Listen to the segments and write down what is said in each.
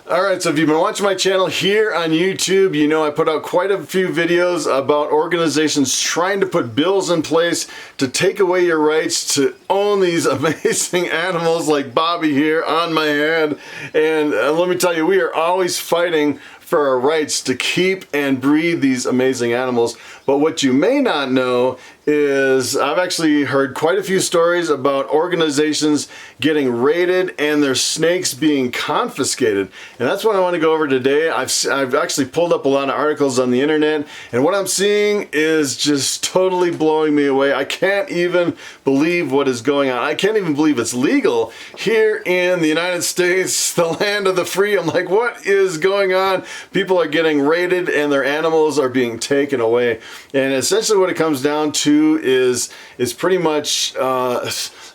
Alright, so if you've been watching my channel here on YouTube, you know I put out quite a few videos about organizations trying to put bills in place to take away your rights to own these amazing animals like Bobby here on my head. And let me tell you, we are always fighting for our rights to keep and breed these amazing animals. But what you may not know is I've actually heard quite a few stories about organizations getting raided and their snakes being confiscated. And that's what I want to go over today. I've actually pulled up a lot of articles on the internet, and what I'm seeing is just totally blowing me away. I can't even believe what is going on. I can't even believe it's legal here in the United States, the land of the free. I'm like, what is going on? People are getting raided and their animals are being taken away. And essentially what it comes down to is pretty much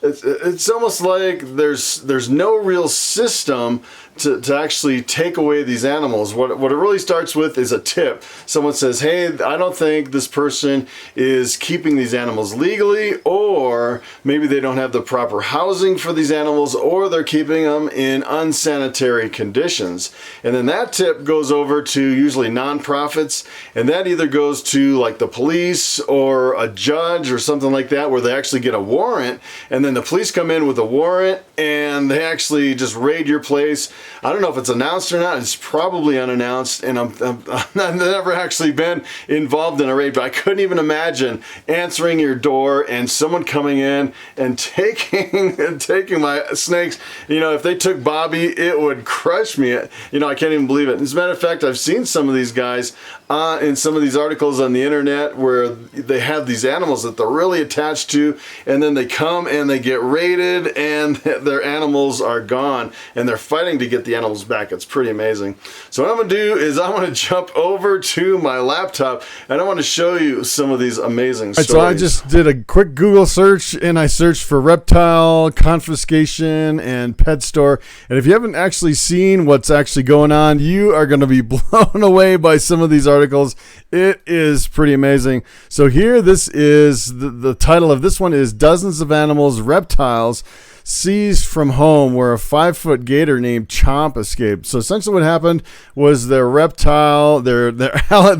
it's almost like there's no real system to actually take away these animals. What it really starts with is a tip. Someone says, hey, I don't think this person is keeping these animals legally, or maybe they don't have the proper housing for these animals, or they're keeping them in unsanitary conditions. And then that tip goes over to usually nonprofits, and that either goes to like the police or a judge or something like that, where they actually get a warrant, and then the police come in with a warrant and they actually just raid your place. I don't know if it's announced or not. It's probably unannounced, and I've never actually been involved in a raid, but I couldn't even imagine answering your door and someone coming in and taking my snakes. You know, if they took Bobby, it would crush me. You know, I can't even believe it. As a matter of fact, I've seen some of these guys in some of these articles on the internet where they have these animals that they're really attached to, and then they come and they get raided and their animals are gone, and they're fighting to get the animals back. It's pretty amazing. So what I'm going to do is I want to jump over to my laptop and I want to show you some of these amazing stories. So I just did a quick Google search and I searched for reptile, confiscation, and pet store. And if you haven't actually seen what's actually going on, you are going to be blown away by some of these articles. It is pretty amazing. So here, this is the title of this one is Dozens of Animals, Reptiles, Seized from Home, where a 5-foot gator named Chomp escaped. So essentially what happened was their reptile, their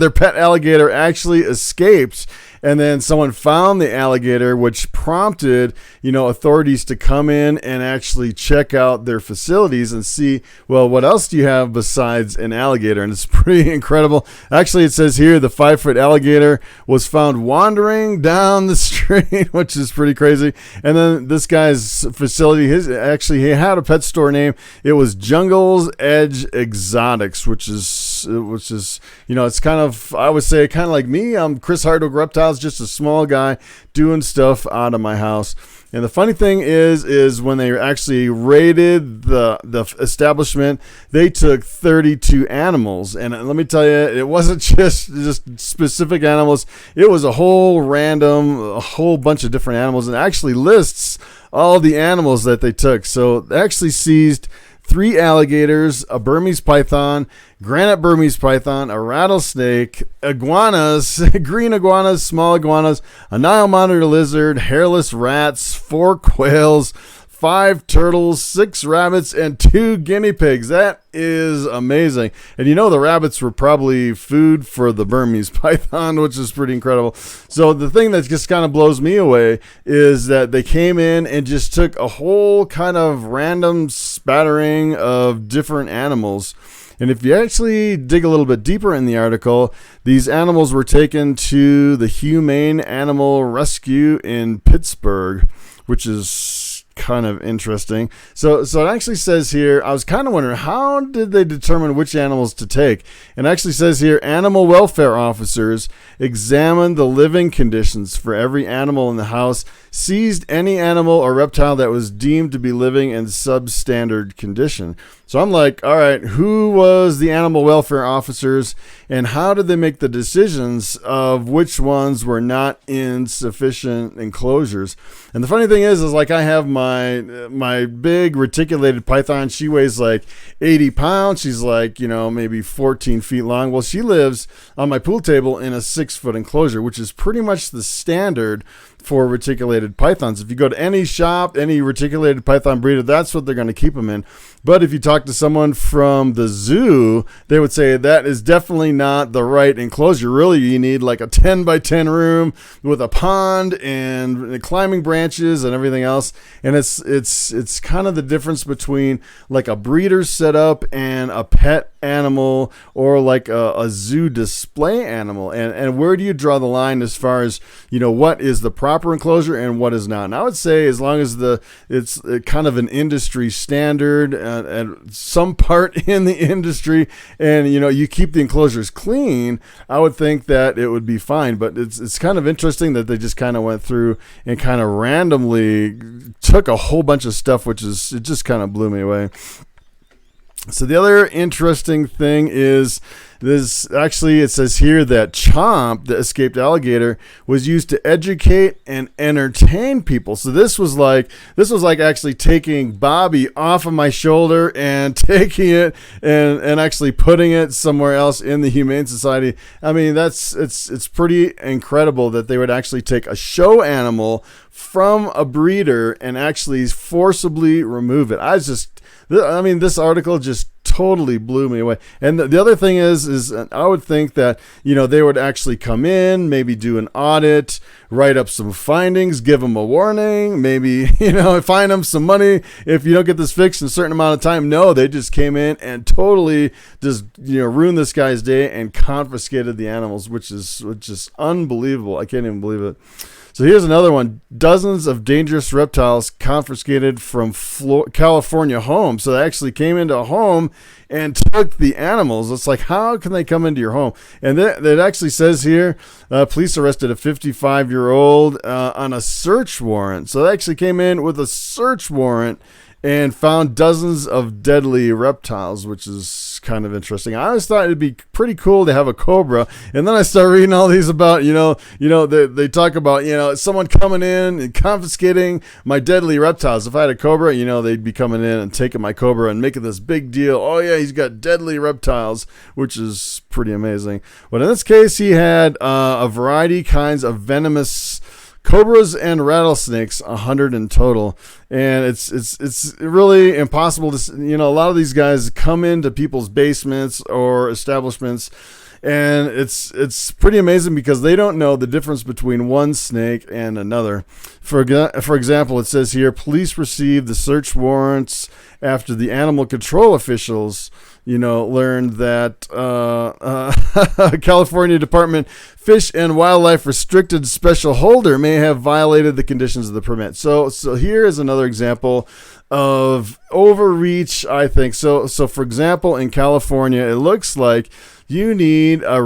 pet alligator actually escaped, and then someone found the alligator, which prompted, authorities to come in and actually check out their facilities and see, well, what else do you have besides an alligator? And it's pretty incredible. Actually, it says here the 5-foot alligator was found wandering down the street, which is pretty crazy. And then this guy's facility, he had a pet store name. It was Jungle's Edge Exotics, which is it's kind of, I would say, kind of like me. I'm Chris Hardwick Reptiles, just a small guy doing stuff out of my house. And the funny thing is when they actually raided the establishment, they took 32 animals. And let me tell you, it wasn't just specific animals. It was a whole bunch of different animals, and actually lists all the animals that they took. So they actually seized 3 alligators, a Burmese python, granite Burmese python, a rattlesnake, iguanas, green iguanas, small iguanas, a Nile monitor lizard, hairless rats, 4 quails, 5 turtles, 6 rabbits, and 2 guinea pigs. That is amazing. And the rabbits were probably food for the Burmese python, which is pretty incredible. So the thing that just kind of blows me away is that they came in and just took a whole kind of random spattering of different animals. And if you actually dig a little bit deeper in the article, these animals were taken to the Humane Animal Rescue in Pittsburgh, which is kind of interesting. So it actually says here, I was kind of wondering, how did they determine which animals to take? And it actually says here, animal welfare officers examined the living conditions for every animal in the house, seized any animal or reptile that was deemed to be living in substandard condition. So I'm like, all right, who was the animal welfare officers, and how did they make the decisions of which ones were not in sufficient enclosures? And the funny thing is like I have my big reticulated python. She weighs like 80 pounds. She's like, maybe 14 feet long. Well, she lives on my pool table in a 6-foot enclosure, which is pretty much the standard for reticulated pythons. If you go to any shop, any reticulated python breeder, that's what they're going to keep them in. But if you talk talk to someone from the zoo, they would say that is definitely not the right enclosure. Really, you need like a 10 by 10 room with a pond and climbing branches and everything else. And it's kind of the difference between like a breeder setup and a pet animal, or like a zoo display animal. And where do you draw the line as far as, what is the proper enclosure and what is not? And I would say as long as it's kind of an industry standard and some part in the industry, and you keep the enclosures clean, I would think that it would be fine. But it's kind of interesting that they just kind of went through and kind of randomly took a whole bunch of stuff, it just kind of blew me away. So the other interesting thing is this. Actually, it says here that Chomp, the escaped alligator, was used to educate and entertain people. So this was like actually taking Bobby off of my shoulder and taking it and actually putting it somewhere else in the Humane Society. I mean, it's pretty incredible that they would actually take a show animal from a breeder and actually forcibly remove it. This article just totally blew me away. And the other thing is I would think that, they would actually come in, maybe do an audit, write up some findings, give them a warning, maybe, fine them some money if you don't get this fixed in a certain amount of time. No, they just came in and totally just, ruined this guy's day and confiscated the animals, which is just unbelievable. I can't even believe it. So here's another one. Dozens of dangerous reptiles confiscated from California homes. So they actually came into a home and took the animals. It's like, how can they come into your home? And it actually says here, police arrested a 55-year-old on a search warrant. So they actually came in with a search warrant and found dozens of deadly reptiles, which is kind of interesting. I always thought it'd be pretty cool to have a cobra, and then I started reading all these about, they talk about, someone coming in and confiscating my deadly reptiles. If I had a cobra, they'd be coming in and taking my cobra and making this big deal. Oh yeah, he's got deadly reptiles, which is pretty amazing. But in this case, he had a variety kinds of venomous cobras and rattlesnakes, 100 in total. And it's really impossible to, a lot of these guys come into people's basements or establishments, and it's pretty amazing because they don't know the difference between one snake and another. For example, it says here, police received the search warrants after the animal control officials, learned that California Department Fish and Wildlife Restricted Special Holder may have violated the conditions of the permit. So here is another example of overreach, I think. So for example, in California, it looks like you need a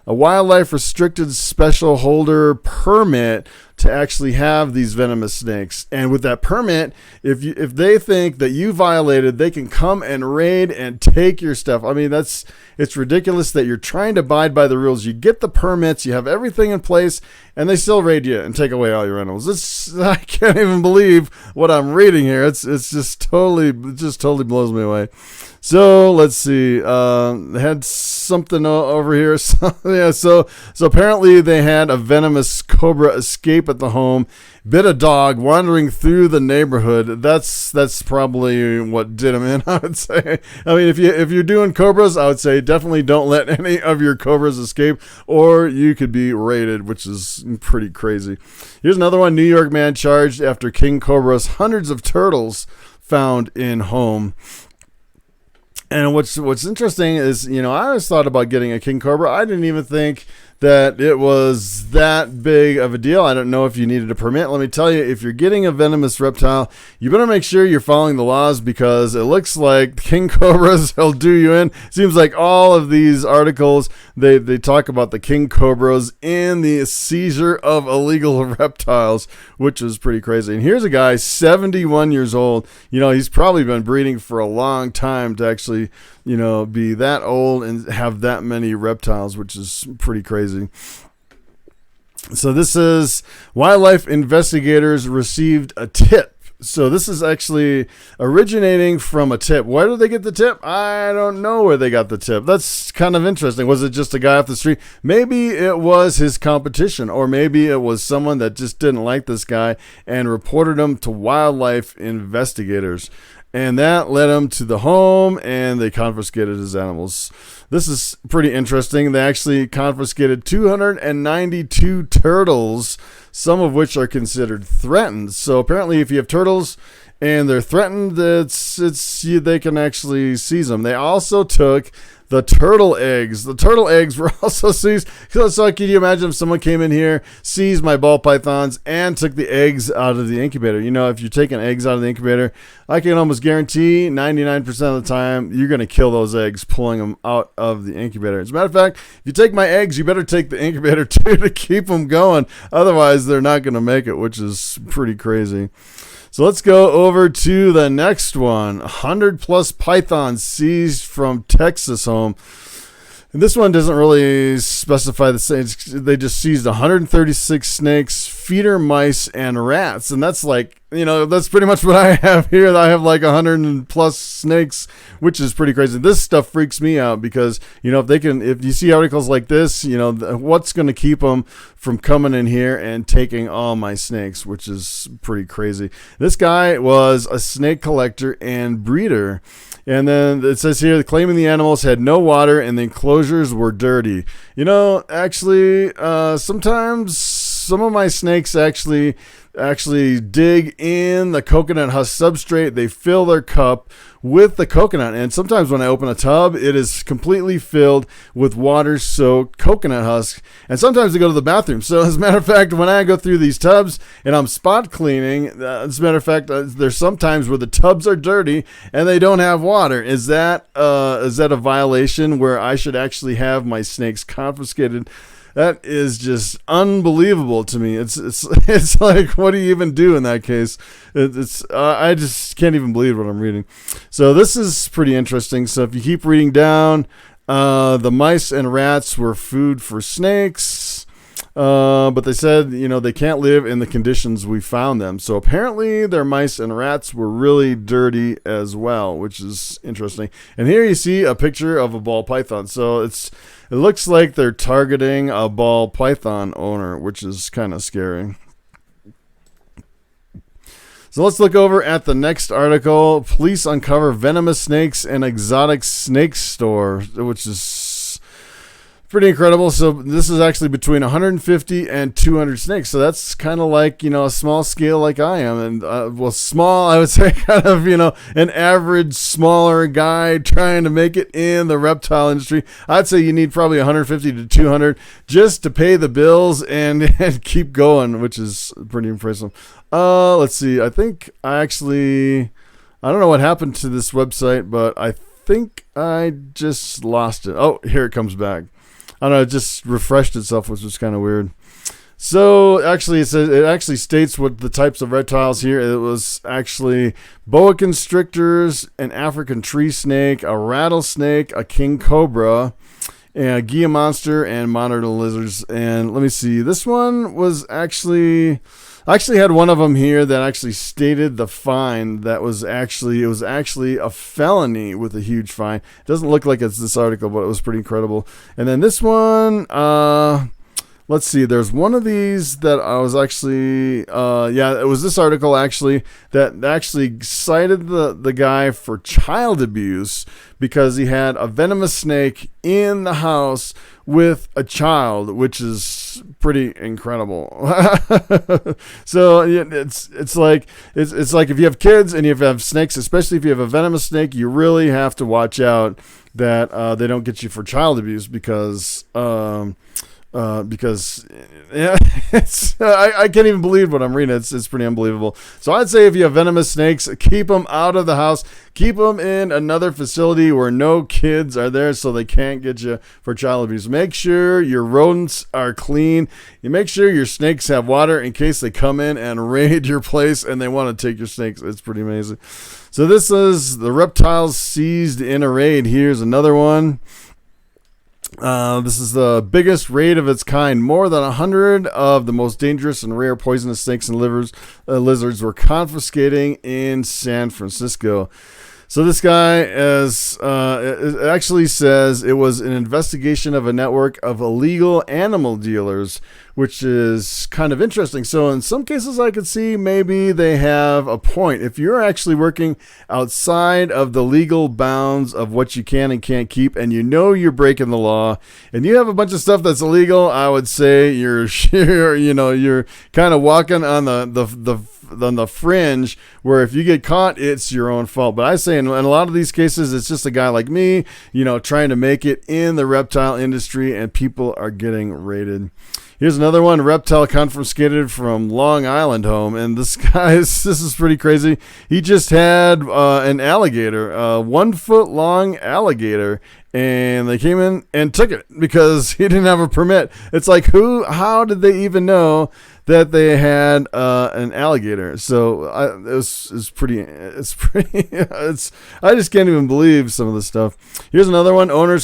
wildlife restricted special holder permit to actually have these venomous snakes. And with that permit, if they think that you violated, they can come and raid and take your stuff. I mean, it's ridiculous that you're trying to abide by the rules. You get the permits, you have everything in place, and they still raid you and take away all your animals. I can't even believe what I'm reading here. It just totally blows me away. So let's see. They had something over here. So apparently they had a venomous cobra escape at the home, bit a dog wandering through the neighborhood. That's probably what did him in, I would say. I mean, if you're doing cobras, I would say definitely don't let any of your cobras escape, or you could be raided, which is pretty crazy. Here's another one. New York man charged after king cobra's hundreds of turtles found in home. And what's interesting is, I always thought about getting a king cobra. I didn't even think that it was that big of a deal. I don't know if you needed a permit. Let me tell you, if you're getting a venomous reptile, you better make sure you're following the laws, because it looks like king cobras will do you in. Seems like all of these articles, they talk about the king cobras and the seizure of illegal reptiles, which is pretty crazy. And here's a guy, 71 years old. He's probably been breeding for a long time to actually, be that old and have that many reptiles, which is pretty crazy. So this is wildlife investigators received a tip. So this is actually originating from a tip. Where did they get the tip? I don't know where they got the tip. That's kind of interesting. Was it just a guy off the street? Maybe it was his competition, or maybe it was someone that just didn't like this guy and reported him to wildlife investigators. and that led them to the home, and they confiscated his animals. This is pretty interesting. They actually confiscated 292 turtles, some of which are considered threatened. So apparently if you have turtles and they're threatened, they can actually seize them. They also took the turtle eggs. The turtle eggs were also seized. So can you imagine if someone came in here, seized my ball pythons, and took the eggs out of the incubator? You know, if you're taking eggs out of the incubator, I can almost guarantee 99% of the time you're going to kill those eggs pulling them out of the incubator. As a matter of fact, if you take my eggs, you better take the incubator too to keep them going. Otherwise, they're not going to make it, which is pretty crazy. So let's go over to the next one. 100 plus pythons seized from Texas home. And this one doesn't really specify the same. They just seized 136 snakes, feeder mice, and rats. And that's like, you know, that's pretty much what I have here. I have like 100 plus snakes, which is pretty crazy. This stuff freaks me out because, you know, if you see articles like this, you know, what's going to keep them from coming in here and taking all my snakes, which is pretty crazy. This guy was a snake collector and breeder. And then it says here, claiming the animals had no water and the enclosures were dirty. You know, actually, sometimes some of my snakes actually dig in the coconut husk substrate. They fill their cup with the coconut, and sometimes when I open a tub, it is completely filled with water-soaked coconut husk. And sometimes they go to the bathroom. So as a matter of fact, when I go through these tubs and I'm spot cleaning, as a matter of fact, there's some times where the tubs are dirty and they don't have water. Is that a violation where I should actually have my snakes confiscated? That is just unbelievable to me. It's like, what do you even do in that case? I just can't even believe what I'm reading. So this is pretty interesting. So if you keep reading down, the mice and rats were food for snakes. But they said, you know, they can't live in the conditions we found them. So apparently their mice and rats were really dirty as well, which is interesting. And here you see a picture of a ball python. So it looks like they're targeting a ball python owner, which is kind of scary. So let's look over at the next article. Police uncover venomous snakes in exotic snake store, which is pretty incredible. So this is actually between 150 and 200 snakes. So that's kind of like, you know, a small scale like I am. And, well, small, I would say kind of, you know, an average smaller guy trying to make it in the reptile industry. I'd say you need probably 150 to 200 just to pay the bills and keep going, which is pretty impressive. Let's see. I don't know what happened to this website, but I think I just lost it. Oh, here it comes back. I don't know, it just refreshed itself, which was kind of weird. So actually, it actually states what the types of reptiles here. It was actually boa constrictors, an African tree snake, a rattlesnake, a king cobra, and a Gila monster, and monitor lizards. And let me see, this one was I actually had one of them here that actually stated the fine it was actually a felony with a huge fine. It doesn't look like it's this article, but it was pretty incredible. And then this one, let's see, there's one of these that I was actually, it was this article actually that actually cited the guy for child abuse because he had a venomous snake in the house with a child, which is pretty incredible. So it's like if you have kids and you have snakes, especially if you have a venomous snake, you really have to watch out that they don't get you for child abuse because yeah, I can't even believe what I'm reading. It's pretty unbelievable. So I'd say if you have venomous snakes, keep them out of the house. Keep them in another facility where no kids are there so they can't get you for child abuse. Make sure your rodents are clean. You make sure your snakes have water in case they come in and raid your place and they want to take your snakes. It's pretty amazing. So this is the reptiles seized in a raid. Here's another one. This is the biggest raid of its kind. More than 100 of the most dangerous and rare poisonous snakes and lizards were confiscating in San Francisco. So this guy it actually says it was an investigation of a network of illegal animal dealers, which is kind of interesting. So in some cases I could see maybe they have a point. If you're actually working outside of the legal bounds of what you can and can't keep, and you know you're breaking the law, and you have a bunch of stuff that's illegal, I would say you're kind of walking on the fringe, where if you get caught, it's your own fault. But I say in a lot of these cases, it's just a guy like me, trying to make it in the reptile industry, and people are getting raided. Here's another one, reptile confiscated from Long Island home. And this is pretty crazy. He just had an alligator, 1 foot long alligator, and they came in and took it because he didn't have a permit. It's like, how did they even know that they had an alligator? So I just can't even believe some of this stuff. Here's another one, Owners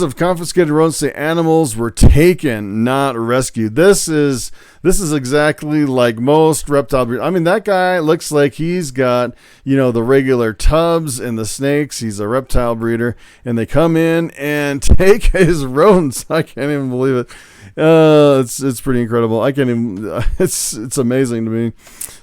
of confiscated rodents say animals were taken, not rescued. This is exactly like most reptile breeders. I mean, that guy looks like he's got, the regular tubs and the snakes. He's a reptile breeder, and they come in and take his rodents. I can't even believe it. It's pretty incredible. I can't even. It's amazing to me.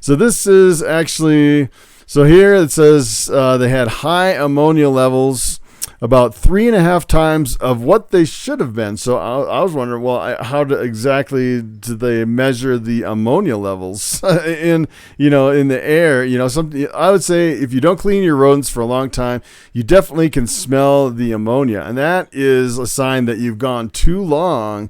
So this is actually. So here it says they had high ammonia levels, about 3.5 times of what they should have been. So I was wondering, how exactly do they measure the ammonia levels in the air? Something. I would say if you don't clean your rodents for a long time, you definitely can smell the ammonia, and that is a sign that you've gone too long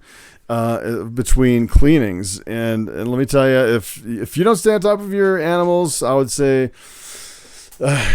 between cleanings. And let me tell you, if you don't stay on top of your animals, I would say.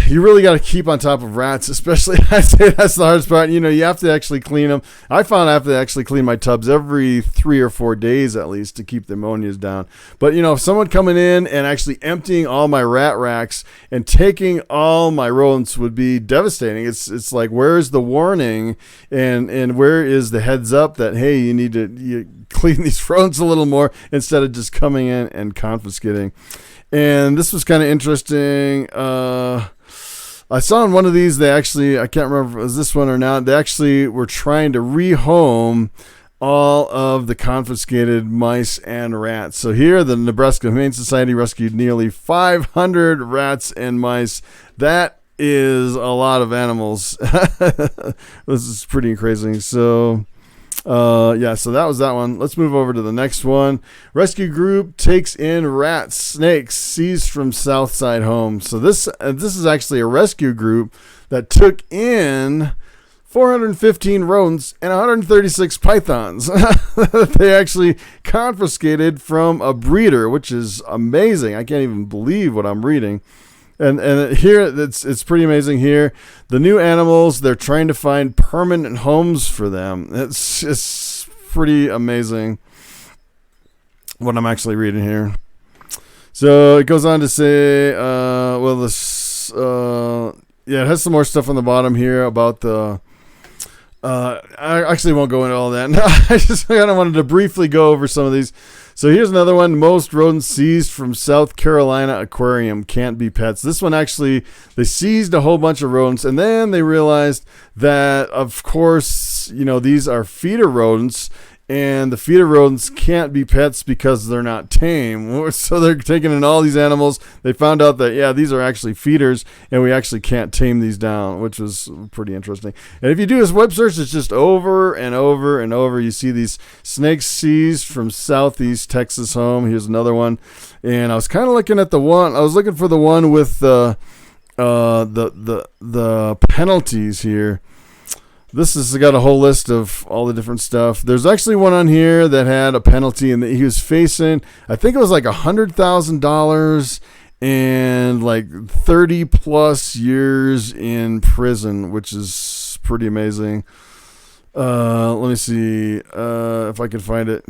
You really got to keep on top of rats, especially. I'd say that's the hardest part. You have to actually clean them. I found I have to actually clean my tubs every 3 or 4 days at least to keep the ammonias down. But, if someone coming in and actually emptying all my rat racks and taking all my rodents would be devastating. It's like, where's the warning and where is the heads up that, hey, you need to clean these rodents a little more instead of just coming in and confiscating. And this was kind of interesting. I saw in one of these, I can't remember if it was this one or not, they actually were trying to rehome all of the confiscated mice and rats. So here, the Nebraska Humane Society rescued nearly 500 rats and mice. That is a lot of animals. This is pretty crazy. So... so that was that one. Let's move over to the next one. Rescue group takes in rats, snakes seized from Southside home. So this is actually a rescue group that took in 415 rodents and 136 pythons. They actually confiscated from a breeder, which is amazing. I can't even believe what I'm reading. And here it's pretty amazing. Here, the new animals, they're trying to find permanent homes for them. It's pretty amazing what I'm actually reading here. So it goes on to say, it has some more stuff on the bottom here about the. I actually won't go into all that. I just kind of wanted to briefly go over some of these. So here's another one. Most rodents seized from South Carolina aquarium can't be pets. This one actually, they seized a whole bunch of rodents, and then they realized that, of course, these are feeder rodents, and the feeder rodents can't be pets because they're not tame. So they're taking in all these animals. They found out that, these are actually feeders, and we actually can't tame these down, which was pretty interesting. And if you do this web search, it's just over and over and over. You see these snakes seized from Southeast Texas home. Here's another one. And I was kind of looking at the one. I was looking for the one with the penalties here. This has got a whole list of all the different stuff. There's actually one on here that had a penalty, and he was facing, I think it was like $100,000 and like 30 plus years in prison, which is pretty amazing. Let me see if I can find it.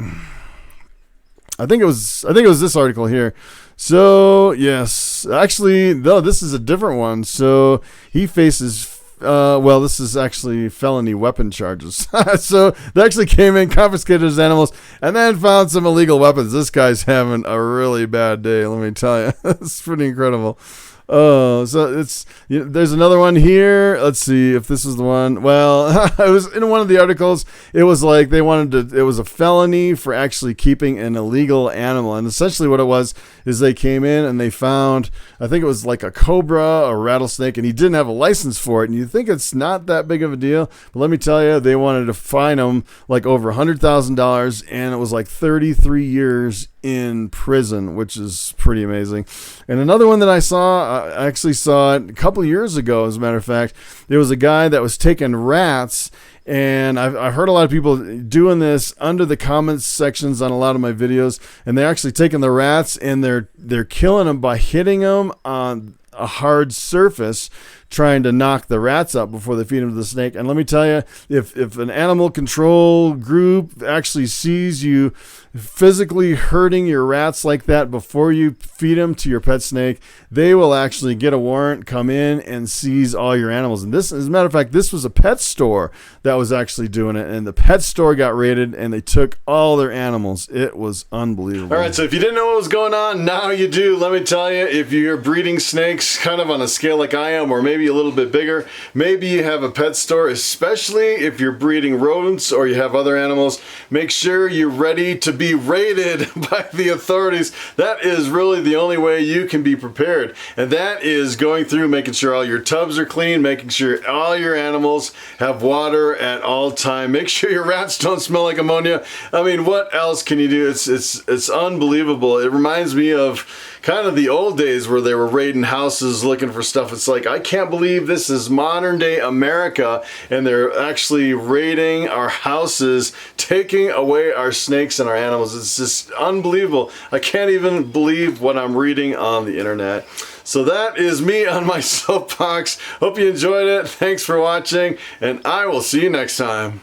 I think it was this article here. So yes, actually, no, this is a different one. So he faces. This is actually felony weapon charges. So they actually came in, confiscated his animals, and then found some illegal weapons. This guy's having a really bad day, let me tell you. It's pretty incredible. Oh, so it's there's another one here. Let's see if this is the one. Well, it was in one of the articles. It was like they wanted to. It was a felony for actually keeping an illegal animal, and essentially what it was is they came in and they found, I think it was like a cobra, a rattlesnake, and he didn't have a license for it. And you think it's not that big of a deal, but let me tell you, they wanted to fine him like over $100,000, and it was like 33 years in prison, which is pretty amazing. And another one that I saw, I actually saw it a couple years ago, as a matter of fact. There was a guy that was taking rats, and I've heard a lot of people doing this under the comments sections on a lot of my videos, and they're actually taking the rats and they're killing them by hitting them on a hard surface, trying to knock the rats up before they feed them to the snake. And let me tell you, if an animal control group actually sees you physically hurting your rats like that before you feed them to your pet snake, they will actually get a warrant, come in, and seize all your animals. And this, as a matter of fact, this was a pet store that was actually doing it, and the pet store got raided, and they took all their animals. It was unbelievable. All right, so if you didn't know what was going on, now you do. Let me tell you, if you're breeding snakes kind of on a scale like I am, or maybe a little bit bigger, maybe you have a pet store, especially if you're breeding rodents or you have other animals, make sure you're ready to be raided by the authorities. That is really the only way you can be prepared, and that is going through making sure all your tubs are clean, making sure all your animals have water at all time, make sure your rats don't smell like ammonia. I mean, what else can you do? It's unbelievable. It reminds me of kind of the old days where they were raiding houses looking for stuff. It's like, I can't believe this is modern day America and they're actually raiding our houses, taking away our snakes and our animals. It's just unbelievable. I can't even believe what I'm reading on the internet. So that is me on my soapbox. Hope you enjoyed it. Thanks for watching, and I will see you next time.